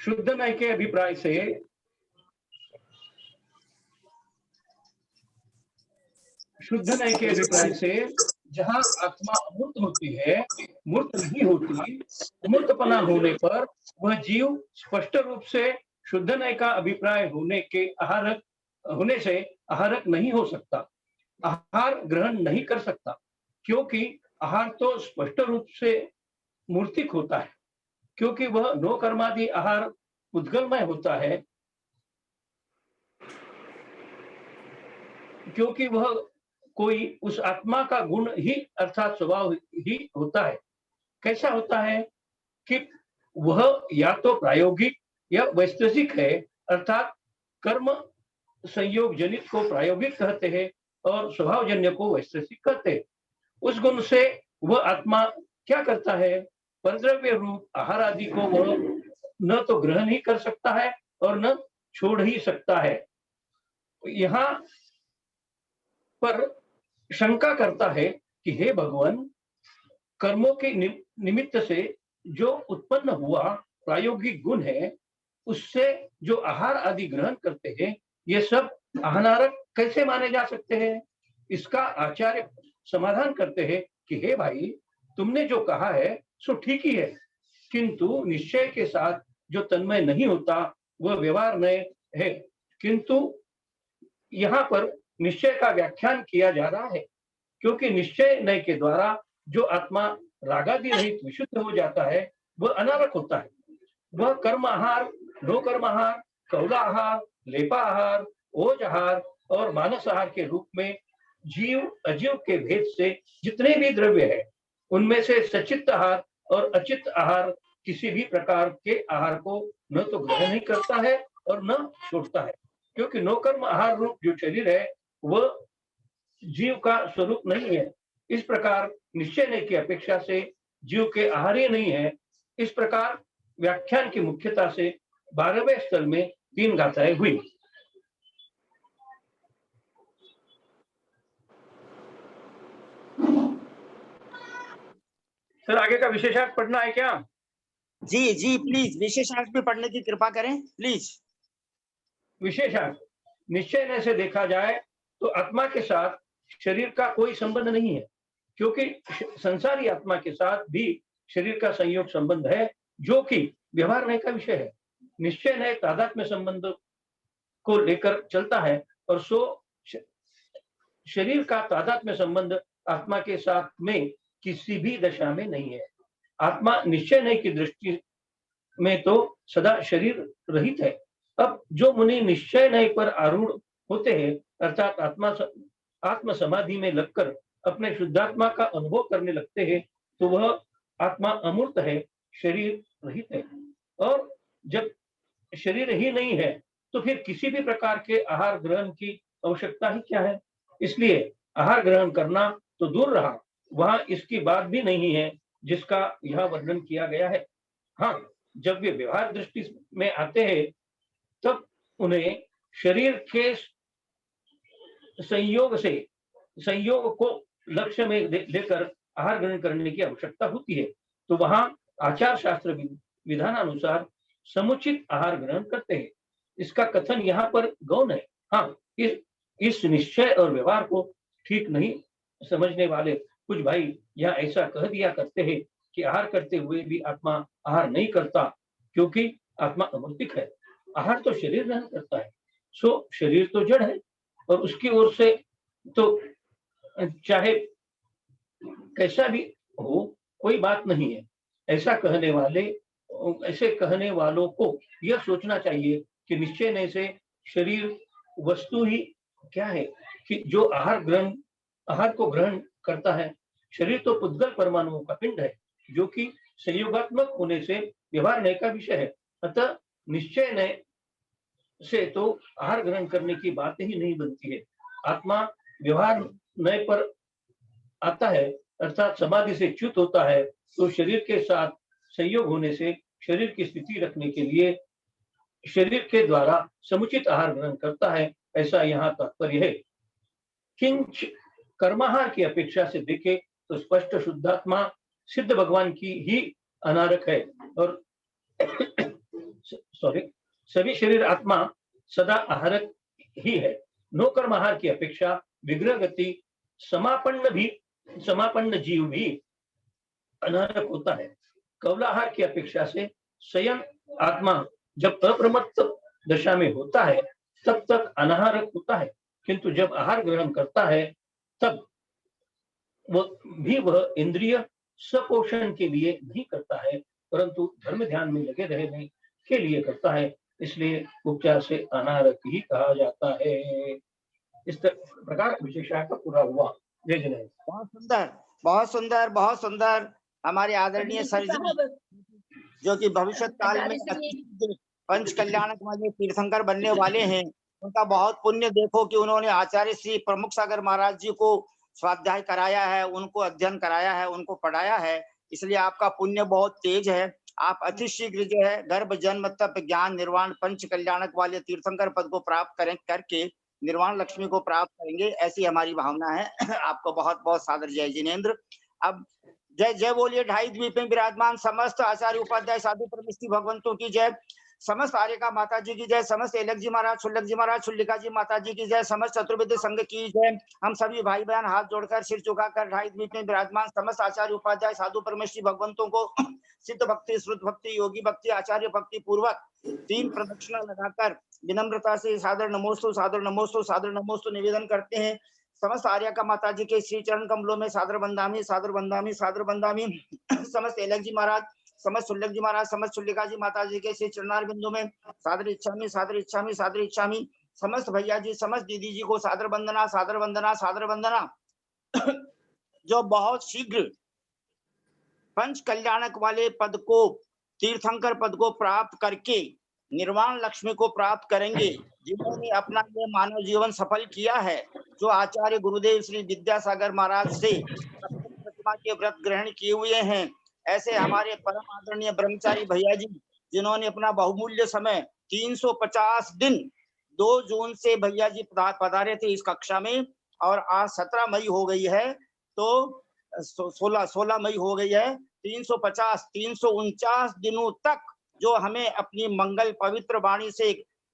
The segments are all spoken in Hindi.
शुद्ध नय के अभिप्राय से जहां आत्मा अमूर्त होती है, मूर्त नहीं होती, अमूर्तपना होने पर वह जीव स्पष्ट रूप से शुद्ध नय का अभिप्राय होने से आहारक नहीं हो सकता, आहार ग्रहण नहीं कर सकता, क्योंकि आहार तो स्पष्ट रूप से मूर्तिक होता है, क्योंकि वह नो कर्मादि आहार उद्गलमय होता है, क्योंकि वह कोई उस आत्मा का गुण ही अर्थात स्वभाव ही होता है। कैसा होता है कि वह या तो प्रायोगिक या वैश्विक है, अर्थात कर्म संयोग जनित को प्रायोगिक कहते हैं और स्वभावजन्य को वैश्विक कहते हैं। उस गुण से वह आत्मा क्या करता है, परद्रव्य रूप आहार आदि को वह न तो ग्रहण ही कर सकता है और न छोड़ ही सकता है। यहाँ पर शंका करता है कि हे भगवान, कर्मों के निमित्त से जो उत्पन्न हुआ प्रायोगिक गुण है, उससे जो आहार आदि ग्रहण करते हैं, ये सब अहारक कैसे माने जा सकते हैं? इसका आचार्य समाधान करते हैं कि हे भाई, तुमने जो कहा है सो ठीक ही है, किंतु निश्चय के साथ जो तन्मय नहीं होता वह व्यवहार नय है। किंतु यहाँ पर निश्चय का व्याख्यान किया जा रहा है, क्योंकि निश्चय नय के द्वारा जो आत्मा रागादि रहित विशुद्ध हो जाता है वह अनारक होता है। वह कर्म आहार, नो कर्म आहार, कौला आहार, लेपा आहार, ओज आहार और मानस आहार के रूप में जीव अजीव के भेद से जितने भी द्रव्य है, उनमें से सचित्त आहार और अचित्त आहार किसी भी प्रकार के आहार को न तो ग्रहण नहीं करता है और न छोड़ता है, क्योंकि नो कर्म आहार रूप जो शरीर है वह जीव का स्वरूप नहीं है। इस प्रकार निश्चय नय की अपेक्षा से जीव के आहार्य नहीं है। इस प्रकार व्याख्यान की मुख्यता से 12वें स्थल में 3 गाथाएं हुई। सर आगे का विशेषार्थ पढ़ना है क्या? जी जी प्लीज विशेषार्थ भी पढ़ने की कृपा करें प्लीज। विशेषार्थ, निश्चय नय से देखा जाए तो आत्मा के साथ शरीर का कोई संबंध नहीं है, क्योंकि संसारी आत्मा के साथ भी शरीर का संयोग संबंध है, जो कि व्यवहार नय का विषय है। निश्चय नय तादात्म्य संबंध को लेकर चलता है और सो शरीर का तादात्म्य संबंध आत्मा के साथ में किसी भी दशा में नहीं है। आत्मा निश्चय नय की दृष्टि में तो सदा शरीर रहित है। अब जो मुनि निश्चय नय पर आरूढ़ होते हैं, अर्थात आत्म समाधि में लगकर अपने शुद्धात्मा का अनुभव करने लगते हैं, तो वह आत्मा अमूर्त है, शरीर रहित है। और जब शरीर ही नहीं है तो फिर किसी भी प्रकार के आहार ग्रहण की आवश्यकता ही क्या है? इसलिए आहार ग्रहण करना तो दूर रहा, वहां इसकी बात भी नहीं है जिसका यह वर्णन किया गया है। हाँ, जब वे व्यवहार दृष्टि में आते हैं तब उन्हें शरीर के संयोग को लक्ष्य में लेकर आहार ग्रहण करने की आवश्यकता होती है, तो वहां आचार शास्त्र विधानानुसार समुचित आहार ग्रहण करते हैं। इसका कथन यहाँ पर गौण है। हाँ, इस निश्चय और व्यवहार को ठीक नहीं समझने वाले कुछ भाई यहाँ ऐसा कह दिया करते हैं कि आहार करते हुए भी आत्मा आहार नहीं करता, क्योंकि आत्मा अमूर्तिक है, आहार तो शरीर ग्रहण करता है। सो शरीर तो जड़ है और उसकी ओर से तो चाहे कैसा भी हो कोई बात नहीं है। ऐसे कहने वालों को यह सोचना चाहिए कि निश्चय नय से शरीर वस्तु ही क्या है कि जो आहार को ग्रहण करता है। शरीर तो पुद्गल परमाणुओं का पिंड है, जो कि संयोगात्मक होने से व्यवहार नय का विषय है। अतः निश्चय नय से तो आहार ग्रहण करने की बात ही नहीं बनती है। आत्मा व्यवहार नय पर आता है, अर्थात समाधि से च्युत होता है, तो शरीर के साथ संयोग होने से शरीर की स्थिति रखने के लिए शरीर के द्वारा समुचित आहार ग्रहण करता है, ऐसा यहाँ तात्पर्य है। किंच कर्माहार की अपेक्षा से देखे तो स्पष्ट शुद्धात्मा सिद्ध भगवान की ही अनारक है और सभी शरीर आत्मा सदा आहारक ही है। नो कर्म आहार की अपेक्षा विग्रह गति समापन्न जीव भी अनाहारक होता है। कवलाहार की अपेक्षा से शयन आत्मा जब अप्रमत्त दशा में होता है तब तक अनाहारक होता है, किंतु जब आहार ग्रहण करता है तब वह इंद्रिय सपोषण के लिए नहीं करता है, परंतु धर्म ध्यान में लगे रहने के लिए करता है। इसलिए उपचार से अनाहारक ही कहा जाता है। इस प्रकार विशेषण का पूरा हुआ। जय जय। बहुत सुंदर, बहुत सुंदर, बहुत सुंदर। हमारे आदरणीय सर जी जो कि भविष्य काल में पंच कल्याणक वाले तीर्थंकर बनने वाले हैं, उनका बहुत पुण्य देखो कि उन्होंने आचार्य श्री प्रमुख सागर महाराज जी को स्वाध्याय कराया है, उनको अध्ययन कराया है, उनको पढ़ाया है। इसलिए आपका पुण्य बहुत तेज है। आप अति शीघ्र जो है गर्भ जन्म तप ज्ञान निर्वाण पंच कल्याणक वाले तीर्थंकर पद को प्राप्त करके निर्वाण लक्ष्मी को प्राप्त करेंगे, ऐसी हमारी भावना है। आपको बहुत बहुत सादर जय जिनेन्द्र। अब जय जय बोलिए। ढाई द्वीप में विराजमान समस्त आचार्य उपाध्याय साधु परमिष्टि भगवंतों की जय, समस्त आर्यका माता जी की जय, समस्त एलक जी महाराज, शुल्लक जी महाराज, शुल्लिका जी माता जी की जय, समस्त चतुर्वेद संघ की जय। हम सभी भाई बहन हाथ जोड़कर सिर झुकाकर ढाई द्वीप में विराजमान समस्त आचार्य उपाध्याय साधु परमेश्वरी भगवंतों को सिद्ध भक्ति, श्रुत भक्ति, योगी भक्ति, आचार्य भक्ति पूर्वक 3 प्रदक्षिणा लगाकर विनम्रता से सादर नमोस्तु, सादर नमोस्तु, सादर नमोस्तु निवेदन करते हैं। समस्त आर्य का माता जी के श्री चरण कमलों में सादर बंदामी, सादर बंदामी, सादर बंदामी। समस्त एलक जी महाराज, समस्त शुल्लक जी महाराज, समस्त शुल्लिका जी माता जी के श्री चरणार बिंदु में सादर इच्छामी, सादर इच्छामी, सादर इच्छामी। समस्त भैया जी, समस्त दीदी जी को सादर वंदना, सादर वंदना, सादर वंदना। जो बहुत शीघ्र पंच कल्याणक वाले पद को, तीर्थंकर पद को प्राप्त करके निर्वाण लक्ष्मी को प्राप्त करेंगे, जिन्होंने अपना ये मानव जीवन सफल किया है, जो आचार्य गुरुदेव श्री विद्यासागर महाराज से प्रतिमा के व्रत ग्रहण किए हुए हैं, ऐसे हमारे परम आदरणीय ब्रह्मचारी भैया जी, जिन्होंने अपना बहुमूल्य समय 350 दिन 2 जून से भैया जी पधारे थे इस कक्षा में, और आज 17 मई हो गई है, तो 16 मई हो गई है। 349 दिनों तक जो हमें अपनी मंगल पवित्र वाणी से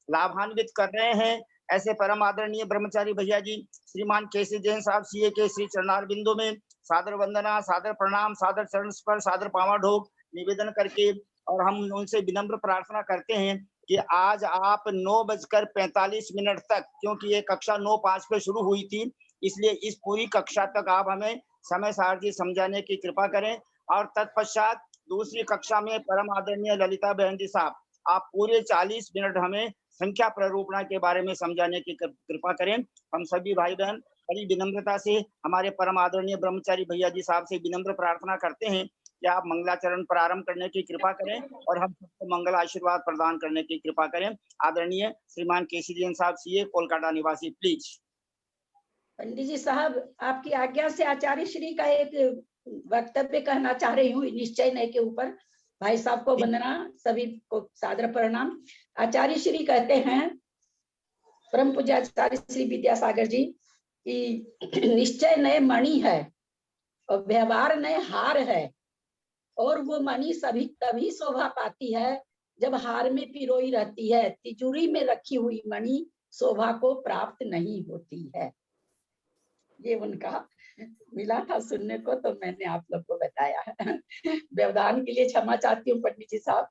लाभान्वित कर रहे हैं, ऐसे परम आदरणीय ब्रह्मचारी भैया जी श्रीमान केसी जैन साहब सीए के श्री चरणार बिंदु में सादर वंदना, सादर प्रणाम, सादर चरण स्पर्श, सादर पावा ढोक निवेदन करके, और हम उनसे विनम्र प्रार्थना करते हैं कि आज आप 9:45 तक, क्योंकि ये कक्षा 9:05 पे शुरू हुई थी, इसलिए इस पूरी कक्षा तक आप हमें समय सारथी समझाने की कृपा करें। और तत्पश्चात दूसरी कक्षा में परम आदरणीय ललिता बहन जी साहब, आप पूरे 40 मिनट हमें संख्या प्ररूपणा के बारे में समझाने की कृपा करें। हम सभी भाई बहन बड़ी विनम्रता से हमारे परम आदरणीय ब्रह्मचारी भैया जी साहब से विनम्र प्रार्थना करते हैं कि आप मंगलाचरण प्रारंभ करने की कृपा करें और हम सबको मंगल आशीर्वाद प्रदान करने की कृपा करें। आदरणीय श्रीमान केसी जैन साहब सीए, कोलकाता निवासी, प्लीज। पंडित जी साहब, आपकी आज्ञा से आचार्य श्री का एक वक्तव्य कहना चाह रही हूँ निश्चय नय के ऊपर। भाई साहब को वंदना, सभी को सादर प्रणाम। आचार्य श्री कहते हैं, परम पूज्य आचार्य श्री विद्यासागर जी, कि निश्चय नय मणि है और व्यवहार नय हार है, और वो मणि सभी तभी शोभा पाती है जब हार में पिरोई रहती है। तिजोरी में रखी हुई मणि शोभा को प्राप्त नहीं होती है। ये उनका मिला था सुनने को, तो मैंने आप लोग को बताया है। व्यवधान के लिए क्षमा चाहती हूँ पंडित जी साहब।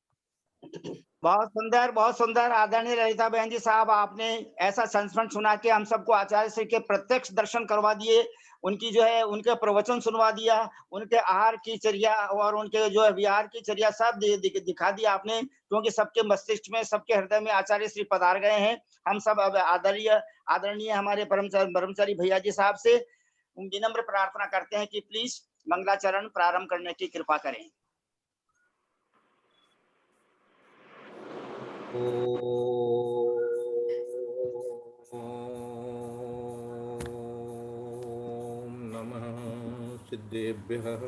बहुत सुंदर, बहुत सुंदर। आदरणीय ललिता बहन जी साहब, आपने ऐसा संस्मरण सुना के हम सबको आचार्य श्री के प्रत्यक्ष दर्शन करवा दिए, उनकी जो है उनके प्रवचन सुनवा दिया, उनके आहार की चर्या और उनके जो है विहार की चर्या सब दिखा दिया आपने, क्योंकि सबके मस्तिष्क में, सबके हृदय में आचार्य श्री पधार गए हैं। हम सब अब आदरणीय हमारे ब्रह्मचारी भैया जी साहब से विनम्र प्रार्थना करते हैं कि प्लीज मंगलाचरण प्रारंभ करने की कृपा करें। ओम नमः सिद्धेभ्यः,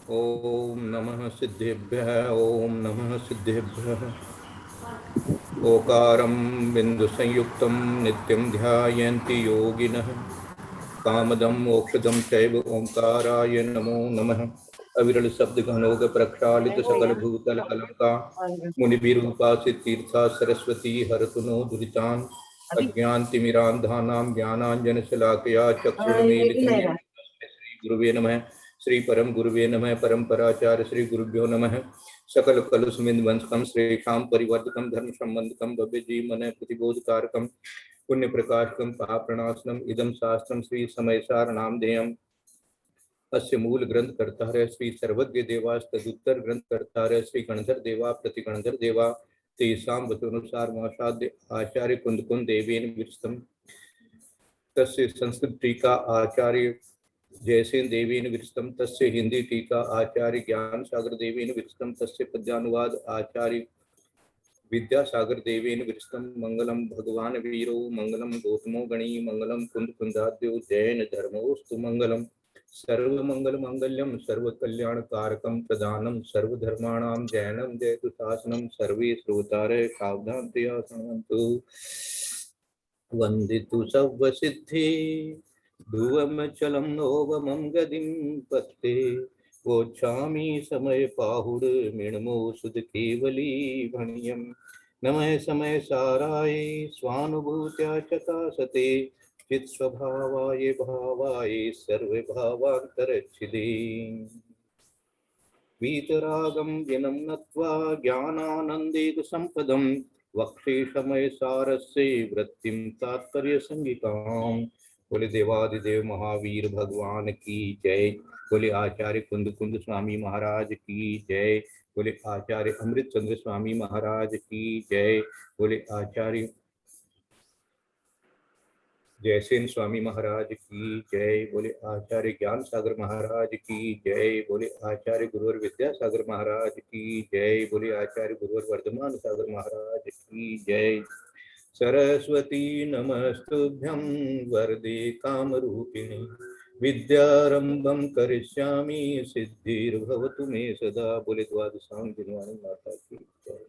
ओम नमः सिद्धेभ्यः, ओम नमः सिद्धेभ्यः। ओकारं बिंदु संयुक्तं नित्यं ध्यायन्ति योगिनः, कामदं मोक्षदं चैव ओंकाराय नमो नमः। अविरल शब्द घनोग प्रक्षालित सकल भूतल कलंका मुनिभिरूपासित तीर्था सरस्वती हरतुनो दुरितान अज्ञान तिमिरांधानां ज्ञानांजन शलाकया चक्षुरुन्मीलितं श्री गुरुवे नमः। श्री परम गुरुवे नमः। परंपराचार्य श्री गुरुभ्यो नमः। सकल कलुषमिन्वंसकं श्रेषां परिवर्तकं धर्म संबंधकं भव्य जीवन प्रतिबोधकारकं पुण्य प्रकाशकं पापप्रणाशनम् इदं शास्त्रं श्री समयसार नामधेयम्। अस्य मूल ग्रंथ कर्ता श्री सर्वज्ञ देवास्तदुत्तर ग्रंथ कर्ता श्री गणधर देवा प्रतिगणधर देवा तेषां वचनानुसार मासाद्य आचार्य कुंद देवेन विरचितं। तस्य संस्कृत टीका आचार्य जयसेन देवेन विरचितं। तस्य हिंदी टीका आचार्य ज्ञान सागर देवेन विरचितं। तस्य पद्यानुवाद आचार्य विद्यासागर देवेन विरचितं। मंगलम भगवान वीरो मंगलम गौतमो गणी मंगलम कुंद कुंदाद्यो जैन धर्मोस्तु मंगलम। सर्वमंगल मंगल्यम सर्वकल्याणकारकं प्रदानं सर्वधर्माणां जैनं जयतु शासनं। सर्वे श्रोतारः सावधानतया शृण्वन्तु। वन्दितु सर्वसिद्धे ध्रुवमचलं नोगमं गदिं पत्ते वोच्छामि समय पाहुड मृण्मो सुध केवली भणियम्। नमः समय साराय स्वानुभूत्या चकासते चित स्वभावाय भावाय सर्वभावान्तरच्छिदे। वीतरागं विनं नत्वा ज्ञानानन्देन संपदं वक्षे समय सारस्य वृत्तिं तात्पर्य संगिताम्। बोले देवादिदेव महावीर भगवान की जय। बोले आचार्य कुंद स्वामी महाराज की जय। बोले आचार्य अमृत चंद्र स्वामी महाराज की जय। बोले आचार्य जयसेन स्वामी महाराज की जय। बोले आचार्य ज्ञान सागर महाराज की जय। बोले आचार्य गुरुवर विद्यासागर महाराज की जय। बोले आचार्य गुरुवर वर्धमान सागर महाराज की जय। सरस्वती नमस्तुभ्यं वरदे कामरूपिणी विद्यारंभं करिष्यामि सिद्धिर्भवतु मे सदा। बोले द्वादशां दिनवाणी माता की जय।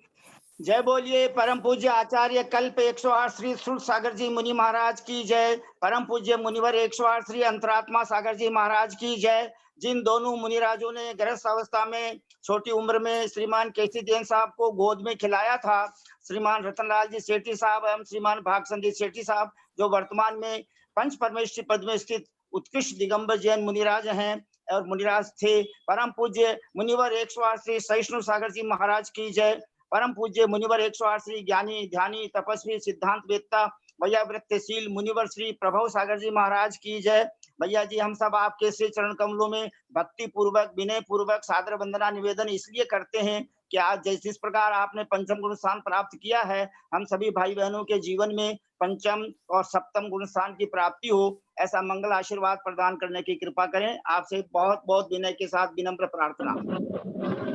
जय बोलिए परम पूज्य आचार्य कल्प 108 श्री सुर सागर जी मुनि महाराज की जय। परम पूज्य मुनिवर 108 श्री अंतरात्मा सागर जी महाराज की जय। जिन दोनों मुनिराजों ने गृहस्थ अवस्था में छोटी उम्र में श्रीमान केसी देन साहब को गोद में खिलाया था, श्रीमान रतनलाल जी सेठी साहब एवं श्रीमान भागचंदी सेठी साहब, जो वर्तमान में पंच परमेश्वरी पद में स्थित उत्कृष्ट दिगंबर जैन मुनिराज हैं और मुनिराज थे। परम पूज्य मुनिवर 108 श्री सहिष्णु सागर जी महाराज की जय। परम पूज्य मुनिवर 108 श्री ज्ञानी ध्यानी तपस्वी सिद्धांत वेत्ता भैया वृत्तशील मुनिवर श्री प्रभव सागर जी महाराज की जय। भैया जी, हम सब आपके श्री चरण कमलों में भक्ति पूर्वक विनय पूर्वक सादर वंदना निवेदन इसलिए करते हैं कि आज जिस प्रकार आपने पंचम गुण स्थान प्राप्त किया है, हम सभी भाई बहनों के जीवन में पंचम और सप्तम गुण स्थान की प्राप्ति हो, ऐसा मंगल आशीर्वाद प्रदान करने की कृपा करें। आपसे बहुत बहुत विनय के साथ विनम्र प्रार्थना।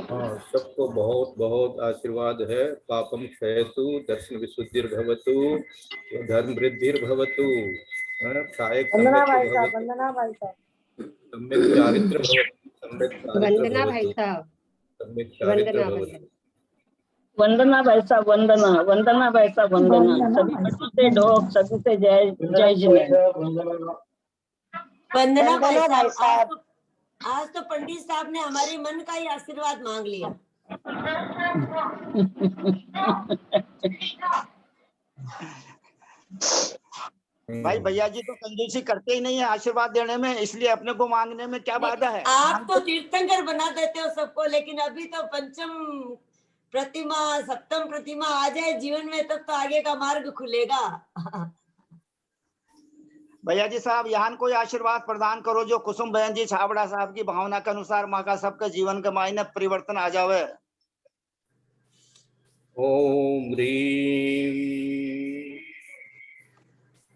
हाँ, सबको बहुत बहुत आशीर्वाद है। पापम क्षयतु दर्शन विशुद्धिर्भवतु धर्म वृद्धिर्भवतु कायक वंदना भाई साहब, वंदना भाई साहब, सम्यक चारित्र भवतु सम्यक वंदना भाई साहब, सम्यक चारित्र भवतु। वंदना भाई साहब, वंदना वंदना भाई साहब, वंदना सभी बच्चों से ढोक सभी से जय जय जिनेन्द्र। वंदना भाई साहब, आज तो पंडित साहब ने हमारे मन का ही आशीर्वाद मांग लिया। भाई भैया जी तो कंजूसी करते ही नहीं है आशीर्वाद देने में, इसलिए अपने को मांगने में क्या बाधा है। आप तो तीर्थंकर बना देते हो सबको, लेकिन अभी तो पंचम प्रतिमा सप्तम प्रतिमा आ जाए जीवन में, तब तो आगे का मार्ग खुलेगा। भैया जी साहब, यहाँ कोई आशीर्वाद प्रदान करो जो कुसुम बहन जी छाबड़ा साहब की भावना के अनुसार माँ का सबका जीवन का मायने परिवर्तन आ जावे। ओम ह्रीं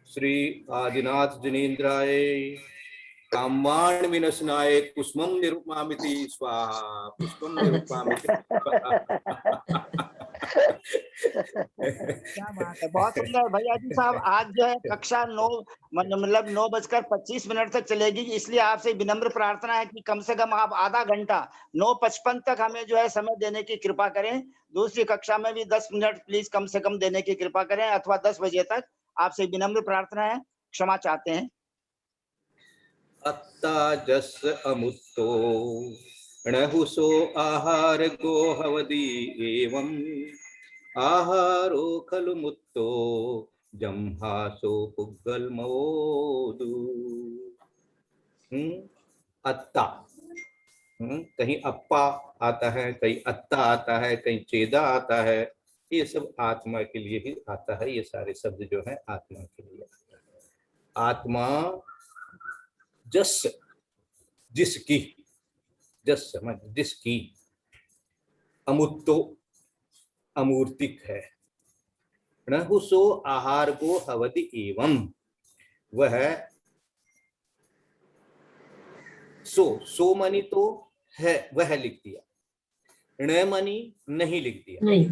श्री आदिनाथ जनेन्द्राय कामान् विनशनाय कुसुमं निरुपमामिति स्वाहा। पुष्पम निरुपमामिति क्या बात है, बहुत सुंदर। भैया जी साहब, आज जो है कक्षा 9:25 तक चलेगी, इसलिए आपसे विनम्र प्रार्थना है कि कम से कम आप आधा घंटा 9:55 तक हमें जो है समय देने की कृपा करें। दूसरी कक्षा में भी 10 मिनट प्लीज कम से कम देने की कृपा करें, अथवा 10 बजे तक। आपसे विनम्र प्रार्थना है, क्षमा चाहते हैं। अत्ता जस अमुत्तो णहु सो आहार गोहवदी एवं आहारो खलु मुत्तो जम्हासो पुग्गलमोदु। अत्ता, कहीं अप्पा आता है, कहीं अत्ता आता है, कहीं चेदा आता है। ये सब आत्मा के लिए ही आता है। ये सारे शब्द जो है आत्मा के लिए आता है। आत्मा जस, जिसकी, जस समझ, जिसकी, अमुत्तो, अमूर्तिक है। णहु सो आहार को हवति एवं, वह सो मनी तो है, वह लिख दिया। ण मनी नहीं लिख दिया, नहीं,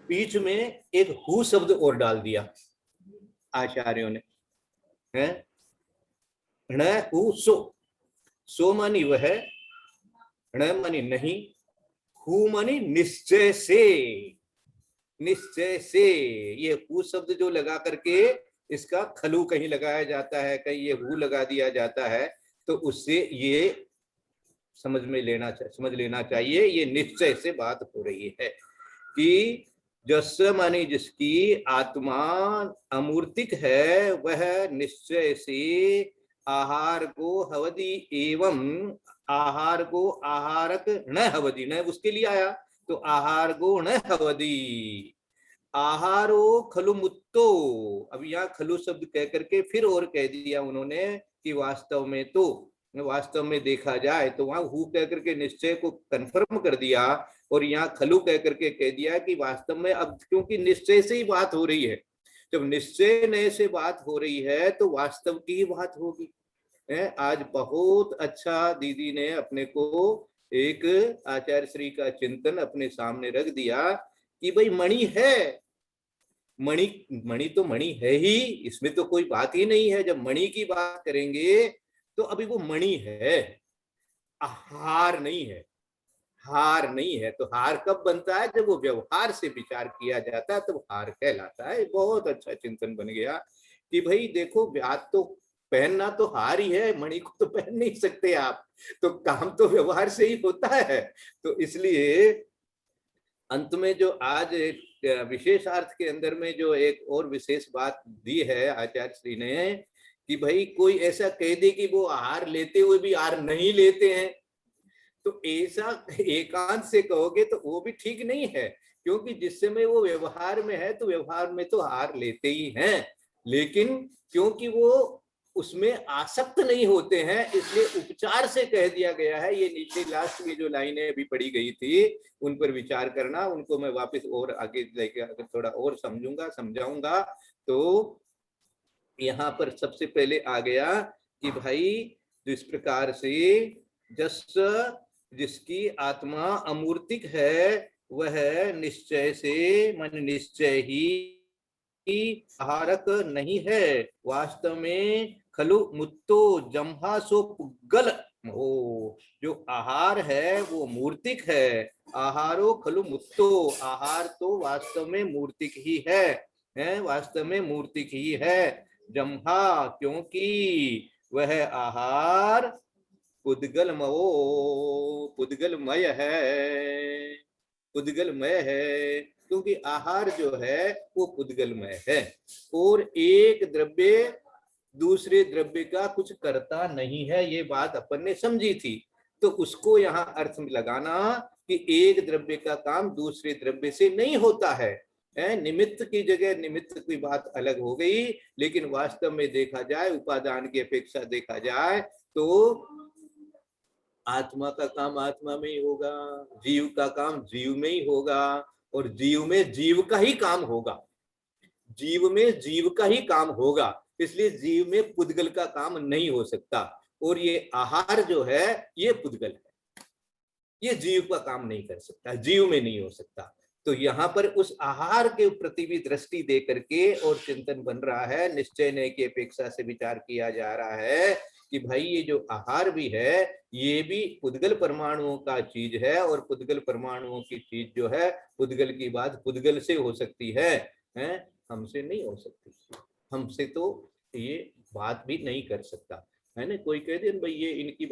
बीच में एक हु शब्द और डाल दिया आचार्यों ने, है ण हु सो। सो मनी वह, ण मनी नहीं, हु मनी निश्चय से। निश्चय से, ये हु शब्द जो लगा करके इसका खलु कहीं लगाया जाता है, कहीं ये हु लगा दिया जाता है, तो उससे ये समझ लेना चाहिए ये निश्चय से बात हो रही है कि जस माने जिसकी आत्मा अमूर्तिक है, वह निश्चय से आहार को हवदी एवं, आहार को आहारक न हवदी, न उसके लिए आया तो आहार को न हवदी, आहारो खलु मुत्तो। अब यहाँ खलु शब्द कह करके फिर और कह दिया उन्होंने कि वास्तव में देखा जाए तो वहां हु कह करके निश्चय को कंफर्म कर दिया, और यहाँ खलु कह करके कह दिया कि वास्तव में अब क्योंकि निश्चय से ही बात हो रही है, जब निश्चय नए से बात हो रही है तो वास्तव की ही बात होगी। आज बहुत अच्छा दीदी ने अपने को एक आचार्य श्री का चिंतन अपने सामने रख दिया कि भाई मणि है, मणि तो मणि है ही, इसमें तो कोई बात ही नहीं है। जब मणि की बात करेंगे तो अभी वो मणि है, हार नहीं है, हार नहीं है। तो हार कब बनता है? जब वो व्यवहार से विचार किया जाता है तो हार कहलाता है। बहुत अच्छा चिंतन बन गया कि भाई देखो, आज तो पहनना तो हार ही है, मणि को तो पहन नहीं सकते आप, तो काम तो व्यवहार से ही होता है। तो इसलिए अंत में जो आज विशेषार्थ के अंदर में जो एक और विशेष बात दी है आचार्य श्री ने कि भाई कोई ऐसा कह दे कि वो आहार लेते हुए भी आहार नहीं लेते हैं, तो ऐसा एकांत से कहोगे तो वो भी ठीक नहीं है, क्योंकि जिस समय वो व्यवहार में है तो व्यवहार में तो आहार लेते ही हैं, लेकिन क्योंकि वो उसमें आसक्त नहीं होते हैं इसलिए उपचार से कह दिया गया है। ये नीचे लास्ट में जो लाइनें अभी पढ़ी गई थी उन पर विचार करना, उनको मैं वापस और आगे लेके अगर थोड़ा और समझाऊंगा। तो यहाँ पर सबसे पहले आ गया कि भाई जिस प्रकार से जस जिसकी आत्मा अमूर्तिक है वह निश्चय से, मन निश्चय ही आहारक नहीं है, वास्तव में खलु मुत्तो जम्हासो पुग्गल हो। जो आहार है वो मूर्तिक है, आहारो खलु मुत्तो, आहार तो वास्तव में मूर्तिक ही है, वास्तव में मूर्तिक ही है। जम्हा क्योंकि वह आहार पुद्गलमय है, पुद्गलमय है, क्योंकि आहार जो है वो पुद्गलमय है और एक द्रव्य दूसरे द्रव्य का कुछ करता नहीं है। ये बात अपन ने समझी थी, तो उसको यहाँ अर्थ में लगाना कि एक द्रव्य का काम दूसरे द्रव्य से नहीं होता है। निमित्त की जगह निमित्त की बात अलग हो गई, लेकिन वास्तव में देखा जाए, उपादान की अपेक्षा देखा जाए तो आत्मा का काम आत्मा में ही होगा, जीव का काम जीव में ही होगा, और जीव में जीव का ही काम होगा, जीव में जीव का ही काम होगा। इसलिए जीव में पुद्गल का काम नहीं हो सकता, और ये आहार जो है ये पुद्गल है, ये जीव का काम नहीं कर सकता, जीव में नहीं हो सकता। तो यहाँ पर उस आहार के प्रति भी दृष्टि दे करके और चिंतन बन रहा है, निश्चय नय की अपेक्षा से विचार किया जा रहा है कि भाई ये जो आहार भी है ये भी पुद्गल परमाणुओं का चीज है, और पुद्गल परमाणुओं की चीज जो है पुद्गल की बात पुद्गल से हो सकती है, हमसे नहीं हो सकती, हमसे तो ये बात भी नहीं कर सकता। है ना। कोई कह दे भाई ये इनकी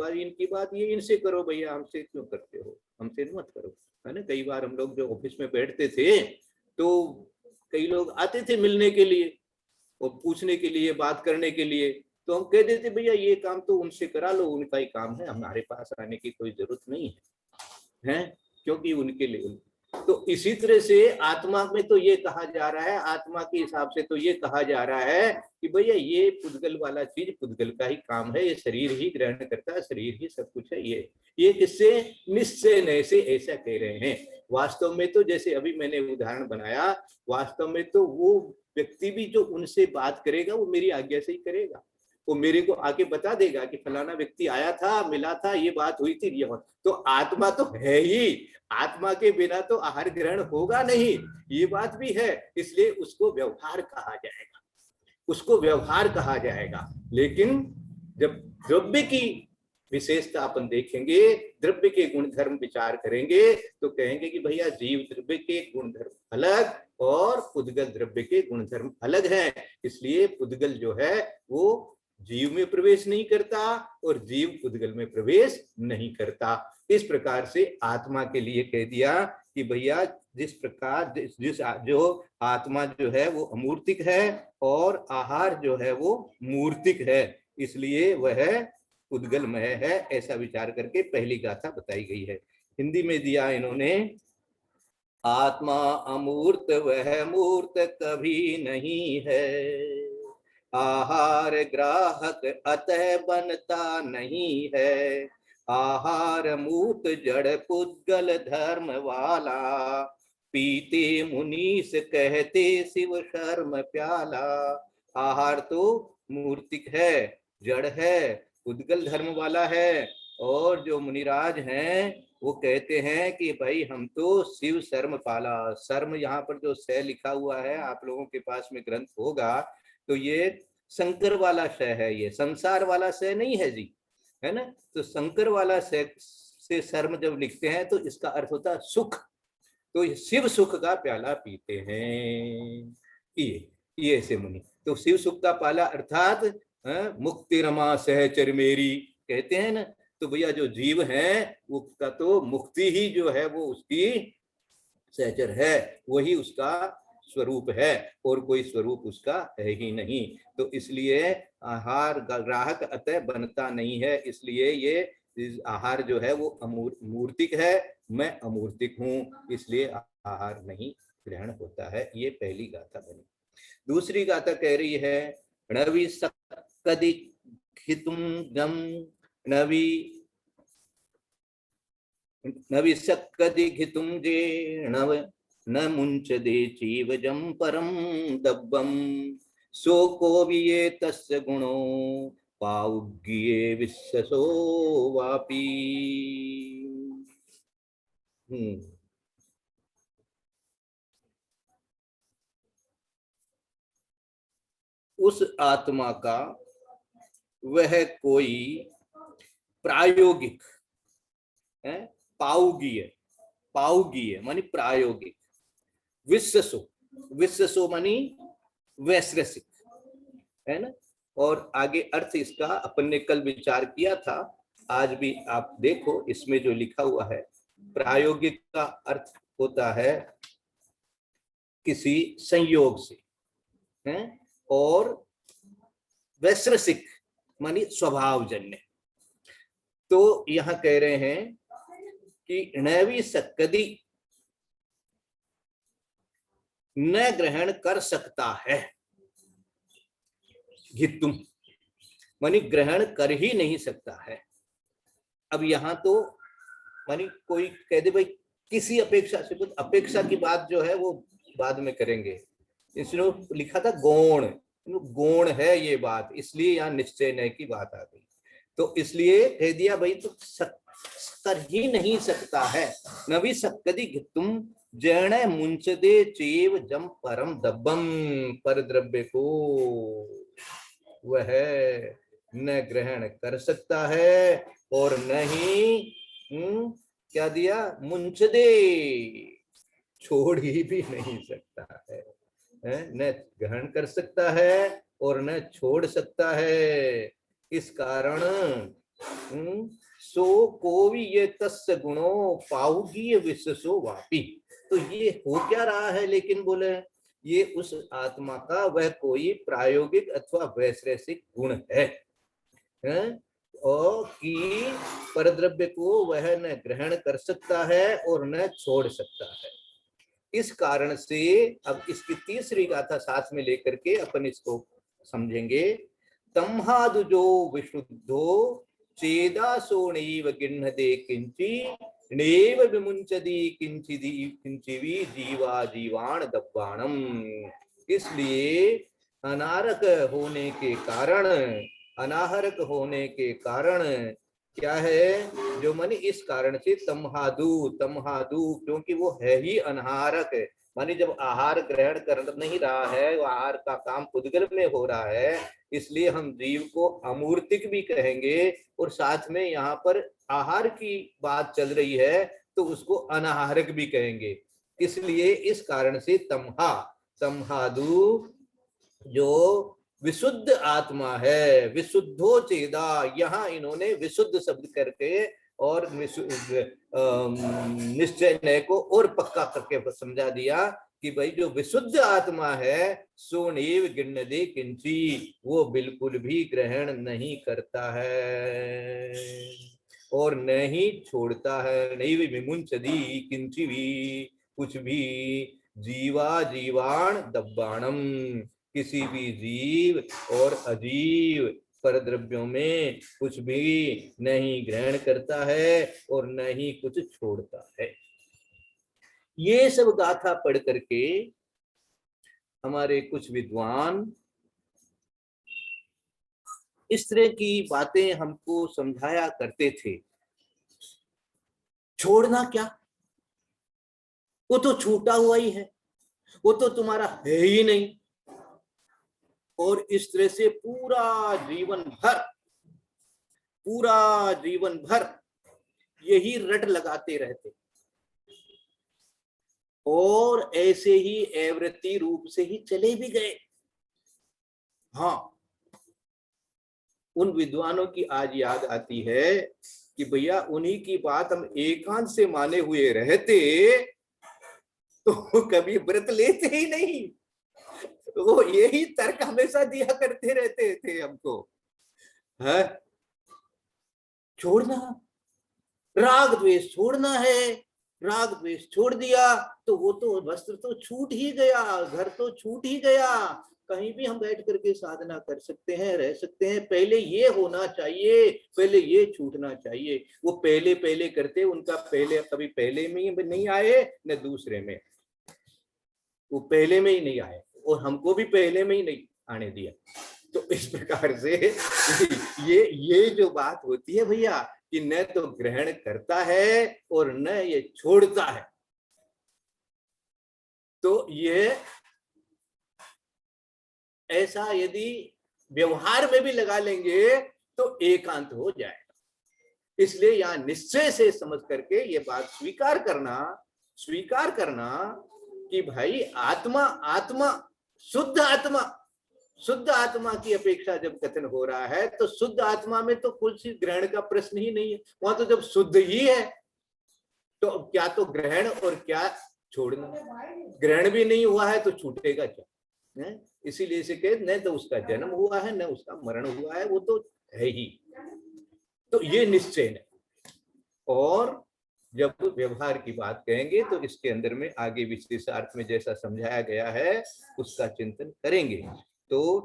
बात ये इनसे करो भैया, हमसे क्यों करते हो, हमसे मत करो, है ना। कई बार हम लोग जो ऑफिस में बैठते थे तो कई लोग आते थे मिलने के लिए और पूछने के लिए, बात करने के लिए, तो हम कह देते भैया ये काम तो उनसे करा लो, उनका ही काम है, हमारे पास आने की कोई जरूरत नहीं है, क्योंकि उनके लिए। तो इसी तरह से आत्मा में तो ये कहा जा रहा है, आत्मा के हिसाब से तो ये कहा जा रहा है कि भैया ये पुद्गल वाला चीज पुद्गल का ही काम है, ये शरीर ही ग्रहण करता है, शरीर ही सब कुछ है। ये किससे निश्चय नए से ऐसा कह रहे हैं। वास्तव में तो जैसे अभी मैंने उदाहरण बनाया, वास्तव में तो वो व्यक्ति भी जो उनसे बात करेगा वो मेरी आज्ञा से ही करेगा, वो मेरे को आके बता देगा कि फलाना व्यक्ति आया था, मिला था, ये बात हुई थी, ये तो आत्मा तो है ही, आत्मा के बिना तो आहार ग्रहण होगा नहीं, ये बात भी है, इसलिए उसको व्यवहार कहा जाएगा, उसको व्यवहार कहा जाएगा। लेकिन जब द्रव्य की विशेषता अपन देखेंगे, द्रव्य के गुण धर्म विचार करेंगे तो कहेंगे कि भैया जीव द्रव्य के गुण धर्म अलग और पुद्गल द्रव्य के गुण धर्म अलग हैं। इसलिए पुद्गल जो है वो जीव में प्रवेश नहीं करता और जीव पुद्गल में प्रवेश नहीं करता। इस प्रकार से आत्मा के लिए कह दिया कि भैया जिस प्रकार जिस जो आत्मा जो है वो अमूर्तिक है और आहार जो है वो मूर्तिक है, इसलिए वह पुद्गलमय है, ऐसा विचार करके पहली गाथा बताई गई है। हिंदी में दिया इन्होंने, आत्मा अमूर्त वह मूर्त कभी नहीं है, आहार ग्राहक अतः बनता नहीं है, आहार मूर्त जड़ पुद्गल धर्म वाला, पीते मुनीस कहते शिव शर्म प्याला। आहार तो मूर्तिक है, जड़ है, पुद्गल धर्म वाला है, और जो मुनिराज हैं वो कहते हैं कि भाई हम तो शिव शर्म पाला। शर्म यहाँ पर जो स लिखा हुआ है, आप लोगों के पास में ग्रंथ होगा तो ये शंकर वाला श है, ये संसार वाला स नहीं है जी, है ना। तो शंकर वाला से शर्म जब लिखते हैं तो इसका अर्थ होता है सुख, तो शिव सुख का प्याला पीते हैं ये ऐसे मुनि। तो शिव सुख का प्याला अर्थात मुक्ति रमा सहचर मेरी कहते हैं ना। तो भैया जो जीव है उसका तो मुक्ति ही जो है वो उसकी सहचर है, वही उसका स्वरूप है और कोई स्वरूप उसका है ही नहीं। तो इसलिए आहार ग्राहक अतः बनता नहीं है, इसलिए ये आहार जो है वो मूर्तिक है, मैं अमूर्तिक हूँ, इसलिए आहार नहीं ग्रहण होता है। ये पहली गाथा बनी। दूसरी गाथा कह रही है, नवी सक्कदि खितुम गम नवी सक्कदि घितुम जे नव न मुंच दे चीवजम परम दब्बम, सो को विये तस्य गुणो पाउग्ये विश्वसो वापी। उस आत्मा का वह कोई प्रायोगिक है, पाउगीय मानी प्रायोगिक, विश्वसो मानी वैश्रसिक, है ना। और आगे अर्थ इसका अपन ने कल विचार किया था, आज भी आप देखो इसमें जो लिखा हुआ है, प्रायोगिक का अर्थ होता है किसी संयोग से, है, और वैश्रसिक मानी स्वभावजन्य। तो यहां कह रहे हैं कि नवी सक्कदि न ग्रहण कर सकता है, घितुम मानी ग्रहण कर ही नहीं सकता है। अब यहां तो मानी कोई कह दे भाई किसी अपेक्षा से, कुछ अपेक्षा की बात जो है वो बाद में करेंगे, इसने लिखा था गौण, गौण है ये बात, इसलिए यहाँ निश्चय नय की बात आ गई। तो इसलिए कह दिया भाई तो कर ही नहीं सकता है। नवी सक्कदि घितुम जैण मुंचदे चेव जम परम दब्बम, पर द्रव्य को वह न ग्रहण कर सकता है और न ही क्या दिया, मुंचदे छोड़ ही भी नहीं सकता है, न ग्रहण कर सकता है और न छोड़ सकता है। इस कारण सो कोवि ये तस्य गुणो पाहुगीय विश्वसो वापी। तो ये हो क्या रहा है, लेकिन बोले ये उस आत्मा का वह कोई प्रायोगिक अथवा वैश्रेषिक गुण है और कि परद्रव्य को वह न ग्रहण कर सकता है और न छोड़ सकता है। इस कारण से अब इसकी तीसरी गाथा साथ में लेकर के अपन इसको समझेंगे। तम्हादुजो विशुद्धो चेदासो नैव गिण्हते किंचि नैव विमुंचति किंचिवी जीवा जीवाण दब्बाणम। इसलिए अनारक होने के कारण, अनाहरक होने के कारण क्या है, जो मन इस कारण से तम्हादु, तम्हादु क्योंकि वो है ही अनाहारक है। मानी जब आहार ग्रहण कर नहीं रहा है, वो आहार का काम उद्गल में हो रहा है, इसलिए हम जीव को अमूर्तिक भी कहेंगे और साथ में यहाँ पर आहार की बात चल रही है तो उसको अनाहारक भी कहेंगे। इसलिए इस कारण से तम्हा, तम्हादु जो विशुद्ध आत्मा है, विशुद्धो चेदा, यहाँ इन्होंने विशुद्ध शब्द करके और निश्चय नय को और पक्का करके समझा दिया कि भाई जो विशुद्ध आत्मा है सो नैव गिण्हते किंचि, वो बिल्कुल भी ग्रहण नहीं करता है और नहीं छोड़ता है। नैव विमुंचति किंचि भी, कुछ भी, जीवा जीवाण दब्बाणम, किसी भी जीव और अजीव परद्रव्यों में कुछ भी नहीं ग्रहण करता है और न ही कुछ छोड़ता है। ये सब गाथा पढ़ करके हमारे कुछ विद्वान इस तरह की बातें हमको समझाया करते थे। छोड़ना क्या, वो तो छूटा हुआ ही है, वो तो तुम्हारा है ही नहीं। और इस तरह से पूरा जीवन भर यही रट लगाते रहते और ऐसे ही एवृत्ति रूप से ही चले भी गए। हाँ, उन विद्वानों की आज याद आती है कि भैया उन्हीं की बात हम एकांत से माने हुए रहते तो कभी व्रत लेते ही नहीं। वो यही तर्क हमेशा दिया करते रहते थे हमको, है छोड़ना, राग द्वेष छोड़ना है, राग द्वेष छोड़ दिया तो वो तो वस्त्र तो छूट ही गया, घर तो छूट ही गया, कहीं भी हम बैठ करके साधना कर सकते हैं, रह सकते हैं। पहले ये होना चाहिए, पहले ये छूटना चाहिए। वो पहले पहले करते, उनका पहले कभी पहले में ही नहीं आए न दूसरे में, वो पहले में ही नहीं आए और हमको भी पहले में ही नहीं आने दिया। तो इस प्रकार से ये जो बात होती है भैया कि न तो ग्रहण करता है और न ये छोड़ता है, तो ये ऐसा यदि व्यवहार में भी लगा लेंगे तो एकांत हो जाएगा। इसलिए यहाँ निश्चय से समझ करके ये बात स्वीकार करना कि भाई आत्मा शुद्ध आत्मा की अपेक्षा जब कथन हो रहा है तो शुद्ध आत्मा में तो कुछ ग्रहण का प्रश्न ही नहीं है। वहां तो जब शुद्ध ही है तो क्या तो ग्रहण और क्या छोड़ना, ग्रहण भी नहीं हुआ है तो छूटेगा क्या। इसीलिए इसे कहे न तो उसका जन्म हुआ है न उसका मरण हुआ है, वो तो है ही। तो ये निश्चय है। और जब व्यवहार की बात कहेंगे तो इसके अंदर में आगे विशेषार्थ में जैसा समझाया गया है उसका चिंतन करेंगे। तो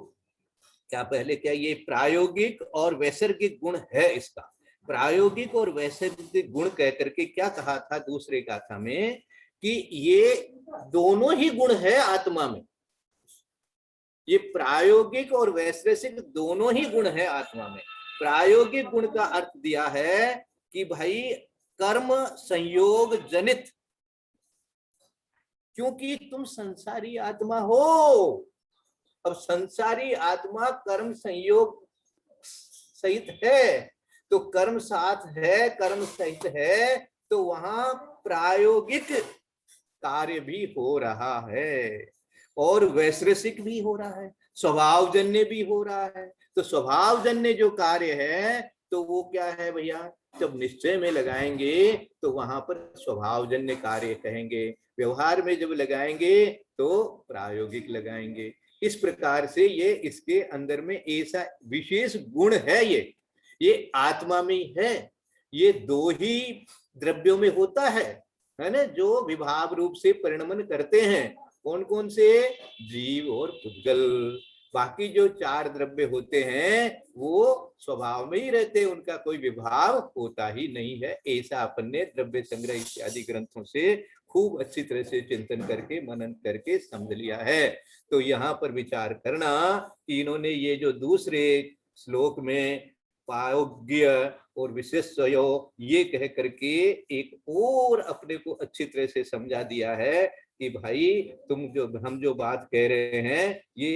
क्या पहले क्या ये प्रायोगिक और वैसर्गिक गुण है, इसका प्रायोगिक और वैसर्गिक गुण कह करके क्या कहा था दूसरे गाथा में कि ये दोनों ही गुण है आत्मा में। ये प्रायोगिक और वैश्रेषिक दोनों ही गुण है आत्मा में। प्रायोगिक गुण का अर्थ दिया है कि भाई कर्म संयोग जनित, क्योंकि तुम संसारी आत्मा हो। अब संसारी आत्मा कर्म संयोग सहित है तो कर्म साथ है, कर्म सहित है तो वहां प्रायोगिक कार्य भी हो रहा है। और वैश्रसिक भी हो रहा है, स्वभावजन्य भी हो रहा है। तो स्वभावजन्य जो कार्य है तो वो क्या है भैया, जब निश्चय में लगाएंगे तो वहां पर स्वभावजन्य कार्य कहेंगे, व्यवहार में जब लगाएंगे तो प्रायोगिक लगाएंगे। इस प्रकार से ये इसके अंदर में ऐसा विशेष गुण है, ये आत्मा में है। ये दो ही द्रव्यों में होता है ना, जो विभाव रूप से परिणमन करते हैं। कौन कौन से? जीव और पुद्गल। बाकी जो चार द्रव्य होते हैं वो स्वभाव में ही रहते हैं, उनका कोई विभाव होता ही नहीं है। ऐसा अपन ने द्रव्य संग्रह इत्यादि ग्रंथों से खूब अच्छी तरह से चिंतन करके मनन करके समझ लिया है। तो यहाँ पर विचार करना कि इन्होंने ये जो दूसरे श्लोक में पायोग्य और विशेषयो ये कह करके एक और अपने को अच्छी तरह से समझा दिया है कि भाई हम जो बात कह रहे हैं ये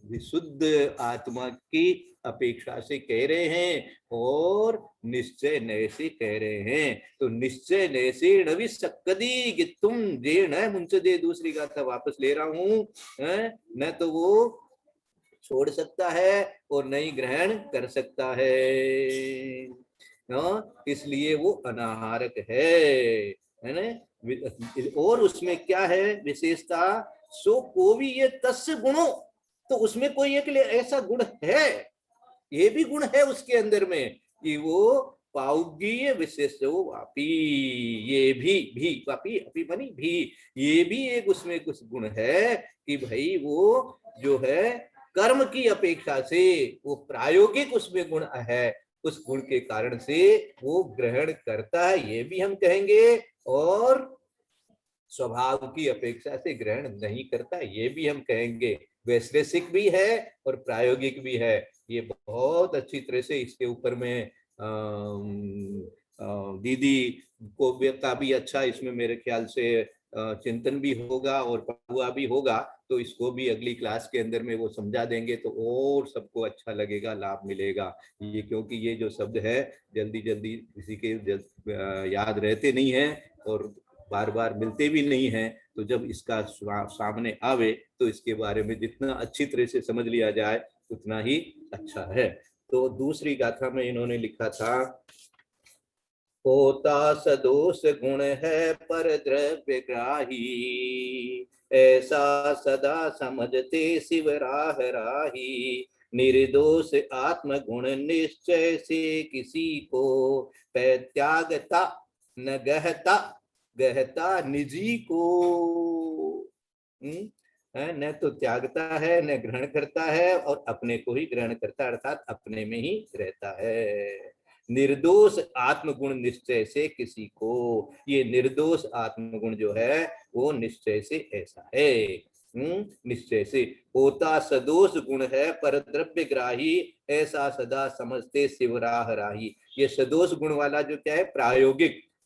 विशुद्ध आत्मा की अपेक्षा से कह रहे हैं और निश्चय नय से कह रहे हैं। तो निश्चय नय से नवी सक्कदी कि तुम जे न मुझसे दे, दूसरी गाथा वापस ले रहा हूं, न तो वो छोड़ सकता है और नहीं ग्रहण कर सकता है, इसलिए वो अनाहारक है ना। और उसमें क्या है विशेषता, सो को भी ये तस्य गुणों, तो उसमें कोई एक ऐसा गुण है, ये भी गुण है उसके अंदर में कि वो पाउगीय विशेषो वापी, ये भी वापी अपी बनी भी, ये भी एक उसमें कुछ गुण है कि भाई वो जो है कर्म की अपेक्षा से वो प्रायोगिक उसमें गुण है, उस गुण के कारण से वो ग्रहण करता है, ये भी हम कहेंगे, और स्वभाव की अपेक्षा से ग्रहण नहीं करता, ये भी हम कहेंगे। वैश्लेषिक भी है और प्रायोगिक भी है। ये बहुत अच्छी तरह से इसके ऊपर में दीदी को का भी अच्छा इसमें मेरे ख्याल से चिंतन भी होगा और हुआ भी होगा, तो इसको भी अगली क्लास के अंदर में वो समझा देंगे तो और सबको अच्छा लगेगा, लाभ मिलेगा। ये क्योंकि ये जो शब्द है जल्दी जल्दी किसी के याद रहते नहीं है और बार बार मिलते भी नहीं हैं, तो जब इसका सामने आवे तो इसके बारे में जितना अच्छी तरह से समझ लिया जाए उतना ही अच्छा है। तो दूसरी गाथा में इन्होंने लिखा था, होता सदोष गुण है पर द्रव्य ग्राही, ऐसा सदा समझते शिव राह राही, निर्दोष आत्म गुण निश्चय से किसी को, त्यागता न गहता निजी को, न तो त्यागता है न ग्रहण करता है और अपने को ही ग्रहण करता है, अर्थात अपने में ही रहता है। निर्दोष आत्मगुण निश्चय से किसी को, ये निर्दोष आत्मगुण जो है वो निश्चय से ऐसा है, निश्चय से। होता सदोष गुण है पर द्रव्य ग्राही, ऐसा सदा समझते शिवराह राही। ये सदोष गुण वाला जो क्या है,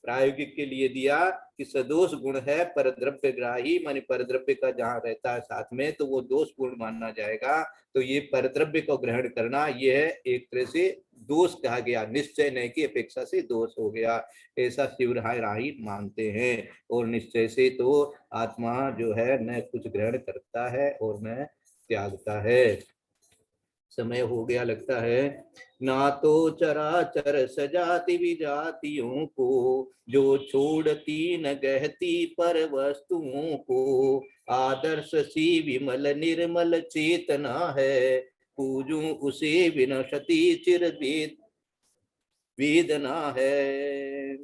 प्रायोगिक के लिए दिया कि सदोष गुण है पर द्रव्य ग्राही, माने पर द्रव्य का जहाँ रहता है साथ में तो वो दोष पूर्ण मानना जाएगा। तो ये पर द्रव्य को ग्रहण करना ये है एक तरह से दोष कहा गया, निश्चय नय की अपेक्षा से दोष हो गया, ऐसा शिवराही मानते हैं। और निश्चय से तो आत्मा जो है न कुछ ग्रहण करता है और न त्यागता है। समय हो गया लगता है। ना तो चराचर सजाति विजातियों को, जो छोड़ती न गहती पर वस्तुओं को, आदर्श सी विमल निर्मल चेतना है, पूजूं उसे विनशति चिर वेदना है।